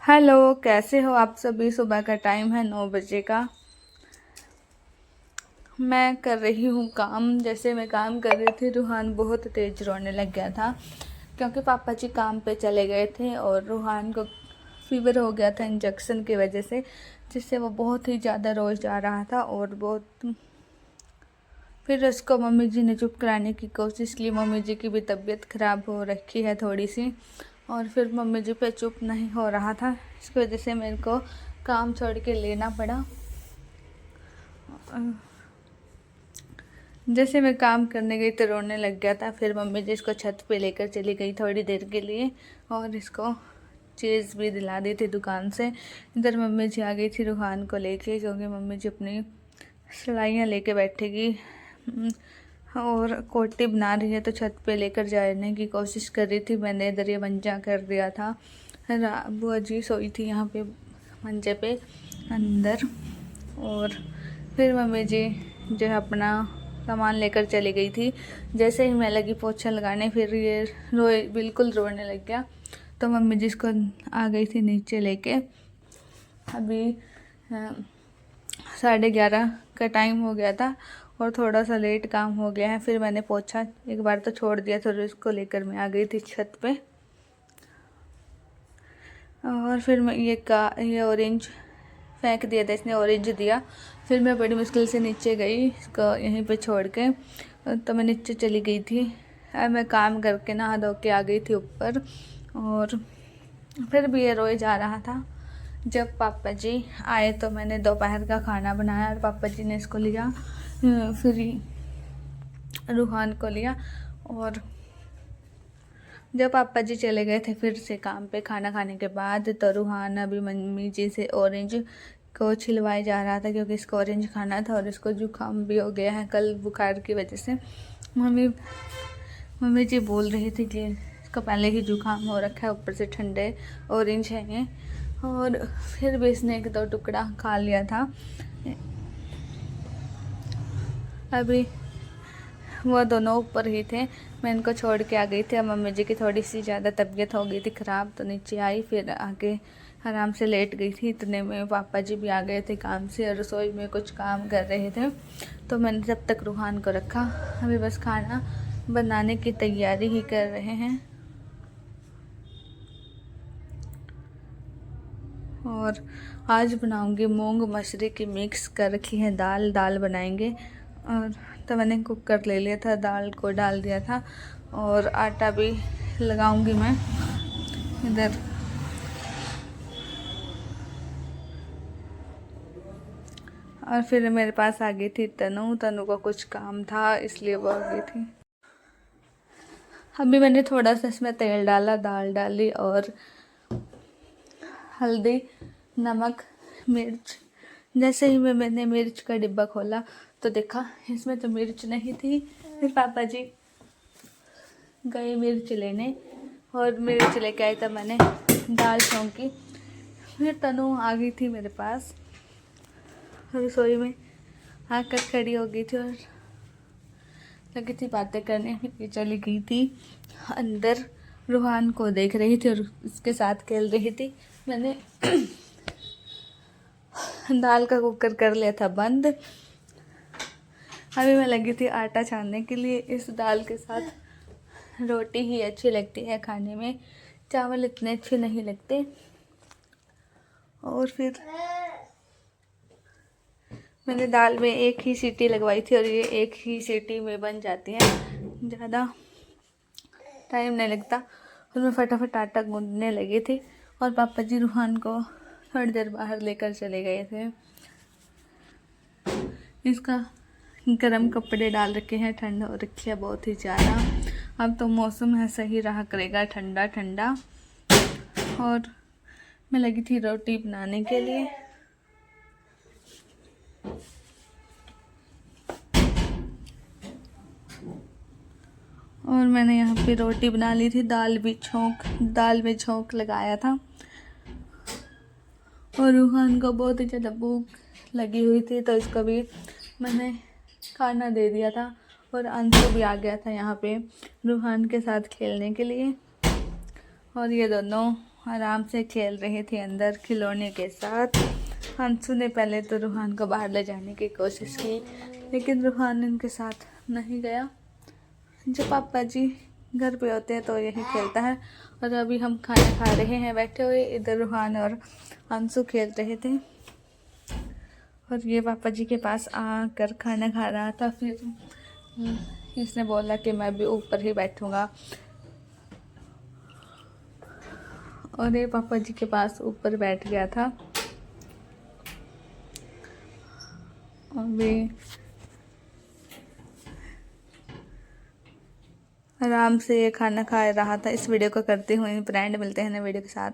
Hello, कैसे हो आप सभी। सुबह का टाइम है 9 बजे का। मैं कर रही हूँ काम। जैसे मैं काम कर रही थी, रूहान बहुत तेज़ रोने लग गया था क्योंकि पापा जी काम पे चले गए थे और रूहान को फीवर हो गया था इंजेक्शन की वजह से, जिससे वो बहुत ही ज़्यादा रोज जा रहा था। और बहुत फिर उसको मम्मी जी ने चुप कराने की कोशिश की। मम्मी जी की भी तबीयत ख़राब हो रखी है थोड़ी सी, और फिर मम्मी जी पे चुप नहीं हो रहा था। इसकी वजह से मेरे को काम छोड़ के लेना पड़ा। जैसे मैं काम करने गई तो रोने लग गया था। फिर मम्मी जी इसको छत पे लेकर चली गई थोड़ी देर के लिए, और इसको चीज़ भी दिला दी थी दुकान से। इधर मम्मी जी आ गई थी रूहान को लेके, क्योंकि मम्मी जी अपनी सिलाइयाँ लेके बैठेगी और कोटी बना रही है, तो छत पे लेकर जाने की कोशिश कर रही थी। मैंने इधर ये मंजा कर दिया था। बुआ जी सोई थी यहाँ पे मंजे पे अंदर, और फिर मम्मी जी जो है अपना सामान लेकर चली गई थी। जैसे ही मैं लगी पोछा लगाने, फिर ये बिल्कुल रोने लग गया। तो मम्मी जी इसको आ गई थी नीचे लेके। अभी 11:30 का टाइम हो गया था और थोड़ा सा लेट काम हो गया है। फिर मैंने पोछा एक बार तो छोड़ दिया, तो इसको लेकर मैं आ गई थी छत पे। और फिर मैं ये ऑरेंज फेंक दिया था, इसने ऑरेंज दिया। फिर मैं बड़ी मुश्किल से नीचे गई इसको यहीं पे छोड़ के, तो मैं नीचे चली गई थी। मैं काम करके नहा धो के आ गई थी ऊपर, और फिर भी ये रोए जा रहा था। जब पापा जी आए तो मैंने दोपहर का खाना बनाया, और पापा जी ने इसको लिया, फिर रूहान को लिया। और जब पापा जी चले गए थे फिर से काम पे खाना खाने के बाद, तो रूहान अभी मम्मी जी से ऑरेंज को छिलवाया जा रहा था, क्योंकि इसको ऑरेंज खाना था और इसको जुकाम भी हो गया है कल बुखार की वजह से। मम्मी जी बोल रही थी कि इसको पहले ही जुकाम हो रखा है, ऊपर से ठंडे ऑरेंज है ये। और फिर भी इसने 1-2 टुकड़ा खा लिया था। अभी वो दोनों ऊपर ही थे, मैं इनको छोड़ के आ गई थी। अब मम्मी जी की थोड़ी सी ज़्यादा तबीयत हो गई थी ख़राब, तो नीचे आई, फिर आके आराम से लेट गई थी। इतने में पापा जी भी आ गए थे काम से और रसोई में कुछ काम कर रहे थे, तो मैंने जब तक रूहान को रखा। अभी बस खाना बनाने की तैयारी ही कर रहे हैं। और आज बनाऊंगी मूंग मसूरी की मिक्स कर रखी है दाल बनाएंगे। और तो मैंने कुकर ले लिया था, दाल को डाल दिया था, और आटा भी लगाऊंगी मैं इधर। और फिर मेरे पास आ गई थी तनु को कुछ काम था इसलिए वो आ गई थी। अभी मैंने थोड़ा सा इसमें तेल डाला, दाल डाली और हल्दी, नमक, मिर्च। जैसे ही मैंने मिर्च का डिब्बा खोला तो देखा इसमें तो मिर्च नहीं थी। फिर पापा जी गए मिर्च लेने और मिर्च लेके आए, तब मैंने दाल छौंकी। फिर तनु आ गई थी मेरे पास, रसोई में आकर खड़ी हो गई थी और लगी थी बातें करने। फिर चली गई थी अंदर, रूहान को देख रही थी और उसके साथ खेल रही थी। मैंने दाल का कुकर कर लिया था बंद। अभी मैं लगी थी आटा छानने के लिए। इस दाल के साथ रोटी ही अच्छी लगती है खाने में, चावल इतने अच्छे नहीं लगते। और फिर मैंने दाल में एक ही सीटी लगवाई थी और ये एक ही सीटी में बन जाती है, ज़्यादा टाइम नहीं लगता। और मैं फटाफट आटा गूंदने लगी थी और पापा जी रूहान को थोड़ी देर बाहर लेकर चले गए थे। इसका गर्म कपड़े डाल रखे हैं, ठंड हो रखी है बहुत ही ज़्यादा। अब तो मौसम है सही रहा करेगा, ठंडा ठंडा। और मैं लगी थी रोटी बनाने के लिए। और मैंने यहाँ पे रोटी बना ली थी, दाल में छोंक लगाया था। और रूहान को बहुत ही ज़्यादा भूख लगी हुई थी, तो इसको भी मैंने खाना दे दिया था। और अंशु भी आ गया था यहाँ पे रूहान के साथ खेलने के लिए। और ये दोनों आराम से खेल रहे थे अंदर खिलौने के साथ। अंशु ने पहले तो रूहान को बाहर ले जाने की कोशिश की, लेकिन रूहान उनके साथ नहीं गया। जो पापा जी घर पे होते हैं तो यही खेलता है। और अभी हम खाना खा रहे हैं बैठे हुए, इधर रूहान और अंशु खेल रहे थे और ये पापा जी के पास आकर खाना खा रहा था। फिर इसने बोला कि मैं भी ऊपर ही बैठूंगा और ये पापा जी के पास ऊपर बैठ गया था। अभी आराम से ये खाना खा रहा था। इस वीडियो को करते हुए फ्रेंड मिलते हैं नए वीडियो के साथ।